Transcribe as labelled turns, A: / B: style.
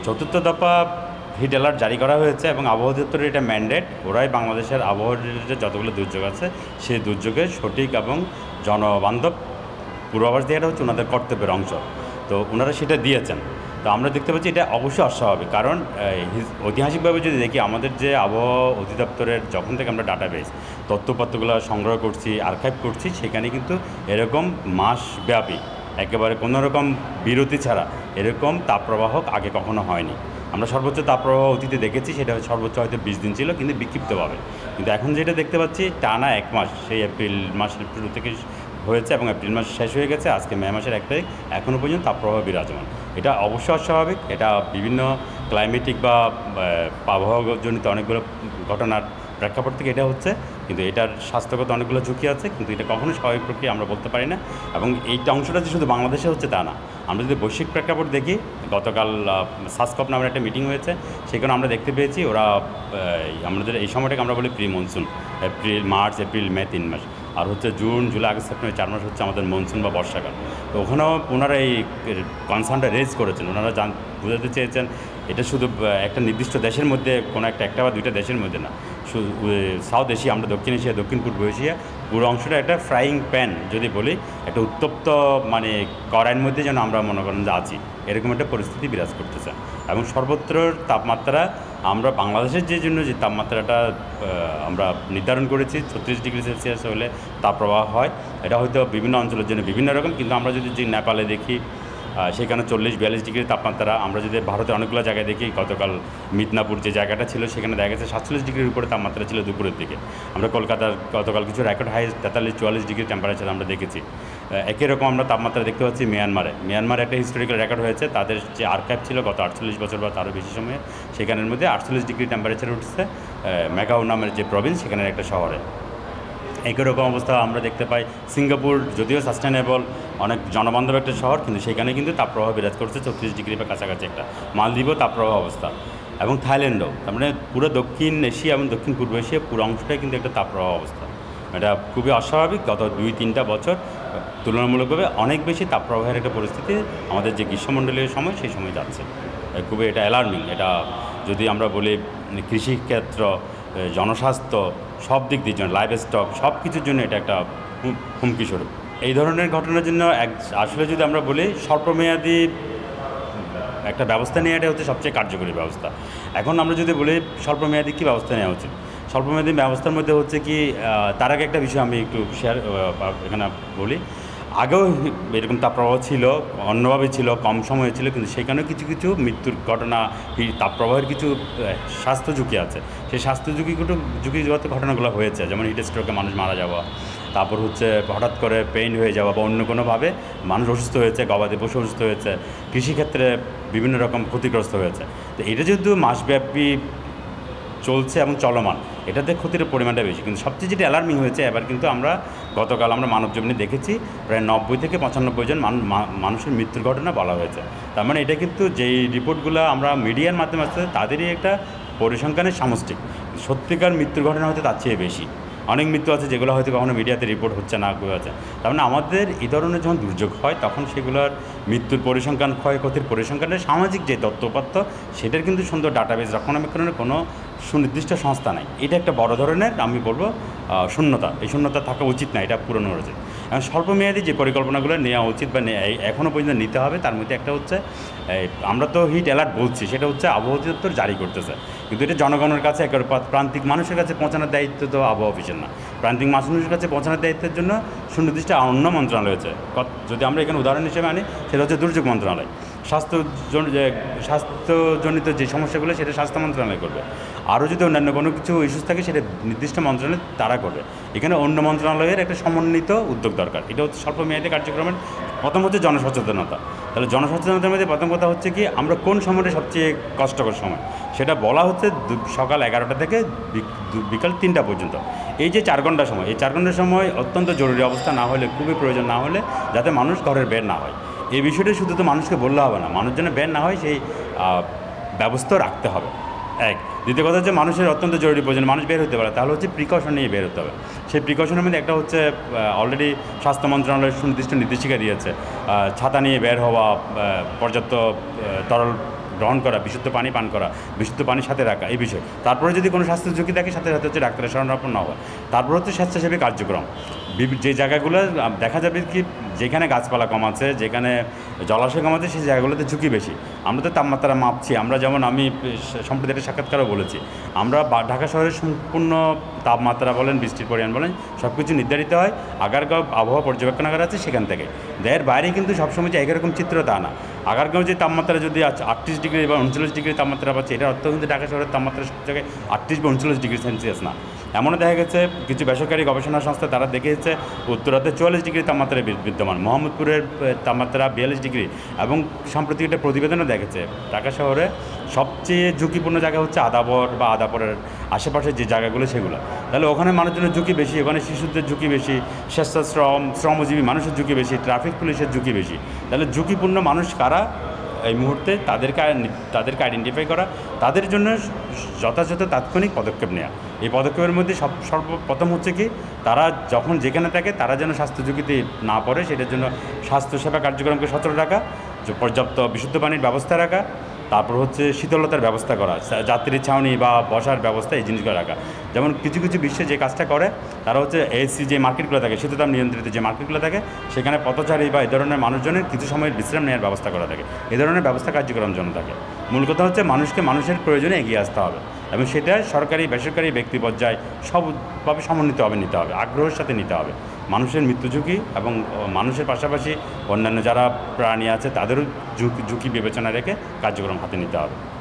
A: চতুর্থ দফা hit alert জারি করা হয়েছে এবং আবহাওয়া দপ্তরের এটা ম্যান্ডেট। ওরাই বাংলাদেশের আবহাওয়া রিলেটেড যতগুলো দুর্যোগ আছে সেই দুর্যোগের সঠিক এবং জনবান্ধব পূর্বাভাস দেওয়াটা হচ্ছে ওনাদের কর্তব্যের অংশ। তো ওনারা সেটা দিয়েছেন। তো আমরা দেখতে পাচ্ছি এটা অবশ্যই অস্বাভাবিক, কারণ ঐতিহাসিকভাবে যদি দেখি আমাদের যে আবহাওয়া অধিদপ্তরের যখন থেকে আমরা ডাটাবেস তথ্যপত্রগুলো সংগ্রহ করছি, আর্কাইভ করছি, সেখানে কিন্তু এরকম মাসব্যাপী একেবারে কোনো রকম বিরতি ছাড়া এরকম তাপপ্রবাহ আগে কখনো হয়নি। আমরা সর্বোচ্চ তাপপ্রবাহ অতীতে দেখেছি, সেটা সর্বোচ্চ হয়তো 20 দিন ছিল, কিন্তু বিক্ষিপ্তভাবে। কিন্তু এখন যেটা দেখতে পাচ্ছি টানা 1 মাস, সেই এপ্রিল মাসের শুরু থেকে হয়েছে এবং এপ্রিল মাস শেষ হয়ে গেছে, আজকে মে মাসের 1 তারিখ, এখনও পর্যন্ত তাপপ্রবাহ বিরাজমান। এটা অবশ্যই অস্বাভাবিক। এটা বিভিন্ন ক্লাইমেটিক বা আবহাওয়াজনিত অনেকগুলো ঘটনার প্রেক্ষাপট থেকে এটা হচ্ছে, কিন্তু এটার স্বাস্থ্যগত অনেকগুলো ঝুঁকি আছে, কিন্তু এটা কখনোই স্বাভাবিক প্রক্রিয়া আমরা বলতে পারি না। এবং এই অংশটা যে শুধু বাংলাদেশে হচ্ছে তা না, আমরা যদি বৈশ্বিক প্রেক্ষাপট দেখি, গতকাল সাসকপ নামের একটা মিটিং হয়েছে, সেখানে আমরা দেখতে পেয়েছি ওরা আমাদের এই সময়টাকে আমরা বলি pre monsoon, March April May 3 মাস, আর হচ্ছে জুন জুলাই আগস্ট সেপ্টেম্বর 4 মাস হচ্ছে আমাদের মনসুন বা বর্ষাকাল। তো ওখানেও ওনারা এই কনসার্নটা রেজ করেছেন। ওনারা বোঝাতে চেয়েছেন এটা শুধু একটা নির্দিষ্ট দেশের মধ্যে কোনো একটা বা দুইটা দেশের মধ্যে না, সাউথ এশিয়া, আমরা দক্ষিণ এশিয়া, দক্ষিণ পূর্ব এশিয়া পুরো অংশটা একটা ফ্রাইং প্যান যদি বলি, একটা উত্তপ্ত মানে কড়াইয়ের মধ্যে যেন আমরা মনে করেন যে আছি, এরকম একটা পরিস্থিতি বিরাজ করতেছে। এবং সর্বত্র তাপমাত্রা, আমরা বাংলাদেশের যে জন্য যে তাপমাত্রাটা আমরা নির্ধারণ করেছি 36 ডিগ্রি সেলসিয়াস হলে তাপপ্রবাহ হয়, এটা হয়তো বিভিন্ন অঞ্চলের জন্য বিভিন্ন রকম। কিন্তু আমরা যদি নেপালে দেখি সেখানে 40-42 ডিগ্রি তাপমাত্রা, আমরা যদি ভারতের অনেকগুলো জায়গায় দেখি, গতকাল মিদনাপুর যে জায়গাটা ছিল সেখানে দেখা গেছে 47 ডিগ্রির উপরে তাপমাত্রা ছিল দুপুরের দিকে। আমরা কলকাতার গতকাল কিছু রেকর্ড হাই 43-44 ডিগ্রি টেম্পারেচার আমরা দেখেছি। একই রকম আমরা তাপমাত্রা দেখতে পাচ্ছি মিয়ানমারে একটা হিস্টোরিক্যাল রেকর্ড হয়েছে, তাদের যে আর্কাইভ ছিল গত 48 বছর বা তারও বেশি সময়ে, সেখানের মধ্যে 48 ডিগ্রি টেম্পারেচার উঠছে ম্যাকাও নামের যে প্রভিন্স, সেখানের একটা শহরে। একই রকম অবস্থা আমরা দেখতে পাই সিঙ্গাপুর, যদিও সাস্টেনেবল অনেক জনবান্ধব একটা শহর, কিন্তু সেখানে কিন্তু তাপপ্রবাহ বিরাজ করছে 34 ডিগ্রি বা কাছাকাছি একটা। মালদ্বীপও তাপপ্রবাহ অবস্থা, এবং থাইল্যান্ডও। তার মানে পুরো দক্ষিণ এশিয়া এবং দক্ষিণ পূর্ব এশিয়া পুরো অংশটাই কিন্তু একটা তাপপ্রবাহ অবস্থা। এটা খুবই অস্বাভাবিক। গত 2-3টা বছর তুলনামূলকভাবে অনেক বেশি তাপপ্রবাহের একটা পরিস্থিতি আমাদের যে গ্রীষ্মমণ্ডলীয় সময়, সেই সময় যাচ্ছে। খুবই এটা অ্যালার্মিং। এটা যদি আমরা বলি কৃষিক্ষেত্র, জনস্বাস্থ্য, সব দিক দিয়ে জন্য, লাইভ স্টক, সব কিছুর জন্য এটা একটা হুমকি স্বরূপ। এই ধরনের ঘটনার জন্য আসলে যদি আমরা বলি স্বল্পমেয়াদী একটা ব্যবস্থা নেওয়াটা হচ্ছে সবচেয়ে কার্যকরী ব্যবস্থা। এখন আমরা যদি বলি স্বল্পমেয়াদী কী ব্যবস্থা নেওয়া উচিত, স্বল্পমেয়াদী ব্যবস্থার মধ্যে হচ্ছে কি, তার আগে একটা বিষয় আমি একটু এখানে বলি। আগেও এরকম তাপপ্রবাহ ছিল, অন্যভাবে ছিল, কম সময়ে ছিল, কিন্তু সেখানেও কিছু কিছু মৃত্যুর ঘটনা, এই তাপপ্রবাহের কিছু স্বাস্থ্য ঝুঁকি আছে। সেই স্বাস্থ্য ঝুঁকিগত ঘটনাগুলো হয়েছে, যেমন হিট স্ট্রোকে মানুষ মারা যাওয়া, তারপর হচ্ছে হঠাৎ করে পেইন হয়ে যাওয়া বা অন্য কোনোভাবে মানুষ অসুস্থ হয়েছে, গবাদি পশু অসুস্থ হয়েছে, কৃষিক্ষেত্রে বিভিন্ন রকম ক্ষতিগ্রস্ত হয়েছে। তো এটা যেহেতু মাসব্যাপী চলছে এবং চলমান, এটাতে ক্ষতির পরিমাণটা বেশি। কিন্তু সবচেয়ে যেটা অ্যালার্মিং হয়েছে এবার, কিন্তু গতকাল আমরা মানবজমিনে দেখেছি প্রায় 90 থেকে 95 জন মানুষের মৃত্যুর ঘটনা বলা হয়েছে। তার মানে এটা কিন্তু যেই রিপোর্টগুলো আমরা মিডিয়ার মাধ্যমে আসছে, তাদেরই একটা পরিসংখ্যানের সামষ্টিক। সত্যিকার মৃত্যুর ঘটনা হয়তো তার চেয়ে বেশি। অনেক মৃত্যু আছে যেগুলো হয়তো কখনো মিডিয়াতে রিপোর্ট হচ্ছে না, আছে। তার মানে আমাদের এই ধরনের যখন দুর্যোগ হয়, তখন সেগুলোর মৃত্যুর পরিসংখ্যান, ক্ষয়ক্ষতির পরিসংখ্যানের সামাজিক যে তথ্যপাত্র, সেটার কিন্তু সুন্দর ডাটাবেস রক্ষণাবেক্ষণের কোনো সুনির্দিষ্ট সংস্থা নাই। এটা একটা বড় ধরনের, আমি বলবো, শূন্যতা। এই শূন্যতা থাকা উচিত না, এটা পূরণ হয়েছে। এখন স্বল্পমেয়াদী যে পরিকল্পনাগুলো নেওয়া উচিত বা এখনও পর্যন্ত নিতে হবে, তার মধ্যে একটা হচ্ছে, আমরা তো হিট অ্যালার্ট বলছি, সেটা হচ্ছে আবহাওয়া অধিদপ্তর জারি করতেছে, কিন্তু এটা জনগণের কাছে, একেবারে প্রান্তিক মানুষের কাছে পৌঁছানোর দায়িত্ব তো আবহাওয়া অফিসের না। প্রান্তিক মানুষের কাছে পৌঁছানোর দায়িত্বের জন্য সুনির্দিষ্ট অন্য মন্ত্রণালয় আছে। যদি আমরা এখানে উদাহরণ হিসেবে আনি, সেটা হচ্ছে দুর্যোগ মন্ত্রণালয়। স্বাস্থ্যজনিত যে সমস্যাগুলো, সেটা স্বাস্থ্য মন্ত্রণালয় করবে। আরও যদি অন্যান্য কোনো কিছু ইস্যুস থাকে, সেটা নির্দিষ্ট মন্ত্রণালয় তারা করবে। এখানে অন্য মন্ত্রণালয়ের একটা সমন্বিত উদ্যোগ দরকার। এটা হচ্ছে স্বল্পমেয়াদী কার্যক্রমের প্রথম হচ্ছে জনসচেতনতা। তাহলে জনসচেতনতার মধ্যে প্রথম কথা হচ্ছে কি, আমরা কোন সময়টা সবচেয়ে কষ্টকর সময়, সেটা বলা হচ্ছে সকাল 11টা থেকে বিকাল 3টা পর্যন্ত। এই যে 4 ঘন্টা সময়, এই 4 ঘন্টার সময় অত্যন্ত জরুরি অবস্থা না হলে, খুবই প্রয়োজন না হলে, যাতে মানুষ ঘরের বের না হয়। এই বিষয়টা শুধু তো মানুষকে বললে হবে না, মানুষ যেন বের না হয় সেই ব্যবস্থা রাখতে হবে। এক, দ্বিতীয় কথা হচ্ছে মানুষের অত্যন্ত জরুরি প্রয়োজন মানুষ বের হতে পারে, তাহলে হচ্ছে প্রিকশন নিয়ে বের হতে হবে। সেই প্রিকশনের মধ্যে একটা হচ্ছে, অলরেডি স্বাস্থ্য মন্ত্রণালয়ের সুনির্দিষ্ট নির্দেশিকা দিয়েছে, ছাতা নিয়ে বের হওয়া, পর্যাপ্ত তরল গ্রহণ করা, বিশুদ্ধ পানি পান করা, বিশুদ্ধ পানির সাথে রাখা, এই বিষয়। তারপরে যদি কোনো স্বাস্থ্য ঝুঁকি থাকে, সাথে সাথে হচ্ছে ডাক্তারের শরণাপন্ন হওয়া। তারপর হচ্ছে স্বেচ্ছাসেবী কার্যক্রম। যে জায়গাগুলো দেখা যাবে কি, যেখানে গাছপালা কম আছে, যেখানে জলাশয় কম আছে, সেই জায়গাগুলোতে ঝুঁকি বেশি। আমরা তো তাপমাত্রা মাপছি, আমরা যেমন আমি সম্প্রতি একটা সাক্ষাৎকারও বলেছি, আমরা ঢাকা শহরের সম্পূর্ণ তাপমাত্রা বলেন, বৃষ্টির পরিমাণ বলেন, সব কিছু নির্ধারিত হয় আগারগাঁও আবহাওয়া পর্যবেক্ষণাগার আছে সেখান থেকে। এর বাইরে কিন্তু সবসময় যে একই রকম চিত্র তা না। আগারগাঁও যে তাপমাত্রা যদি 38 ডিগ্রি বা 39 ডিগ্রি তাপমাত্রা পাচ্ছে, এটার অর্থ কিন্তু ঢাকা শহরের তাপমাত্রা সব জায়গায় 38 বা 39 ডিগ্রি সেলসিয়াস না। এমনও দেখা গেছে কিছু বেসরকারি গবেষণা সংস্থা তারা দেখেছে উত্তরাতে 44 ডিগ্রি তাপমাত্রা বিদ্যমান, মোহাম্মদপুরের তাপমাত্রা 42 ডিগ্রি, এবং সাম্প্রতিক একটা প্রতিবেদনও দেখেছে ঢাকা শহরে সবচেয়ে ঝুঁকিপূর্ণ জায়গা হচ্ছে আদাবর বা আদাবরের আশেপাশে যে জায়গাগুলো সেগুলো। তাহলে ওখানে মানুষজনের ঝুঁকি বেশি, ওখানে শিশুদের ঝুঁকি বেশি, শ্রমজীবী মানুষের ঝুঁকি বেশি, ট্রাফিক পুলিশের ঝুঁকি বেশি। তাহলে ঝুঁকিপূর্ণ মানুষ কারা এই মুহূর্তে তাদেরকে আইডেন্টিফাই করা, তাদের জন্য যথাযথ তাৎক্ষণিক পদক্ষেপ নেওয়া। এই পদক্ষেপের মধ্যে সর্বপ্রথম হচ্ছে কি, তারা যখন যেখানে থাকে তারা যেন স্বাস্থ্য ঝুঁকিতে না পড়ে, সেটার জন্য স্বাস্থ্যসেবা কার্যক্রমকে সচল রাখা, পর্যাপ্ত বিশুদ্ধ পানির ব্যবস্থা রাখা, তারপর হচ্ছে শীতলতার ব্যবস্থা করা, যাত্রীর ছাউনি বা বসার ব্যবস্থা, এই জিনিসগুলো রাখা। যেমন কিছু কিছু বিশ্বে যে কাজটা করে তারা হচ্ছে এসি যে মার্কেটগুলো থাকে, শীততাপ নিয়ন্ত্রিত যে মার্কেটগুলো থাকে, সেখানে পথচারী বা এই ধরনের মানুষজনের কিছু সময়ের বিশ্রাম নেওয়ার ব্যবস্থা করা থাকে। এই ধরনের ব্যবস্থা কার্যক্রম জন্য থাকে। মূল কথা হচ্ছে মানুষকে মানুষের প্রয়োজনে এগিয়ে আসতে হবে, এবং সেটা সরকারি বেসরকারি ব্যক্তি পর্যায়ে সবভাবে সমন্বিতভাবে নিতে হবে, আগ্রহের সাথে নিতে হবে। মানুষের মৃত্যু ঝুঁকি এবং মানুষের পাশাপাশি অন্যান্য যারা প্রাণী আছে তাদেরও ঝুঁকি বিবেচনা রেখে কার্যক্রম হাতে নিতে হবে।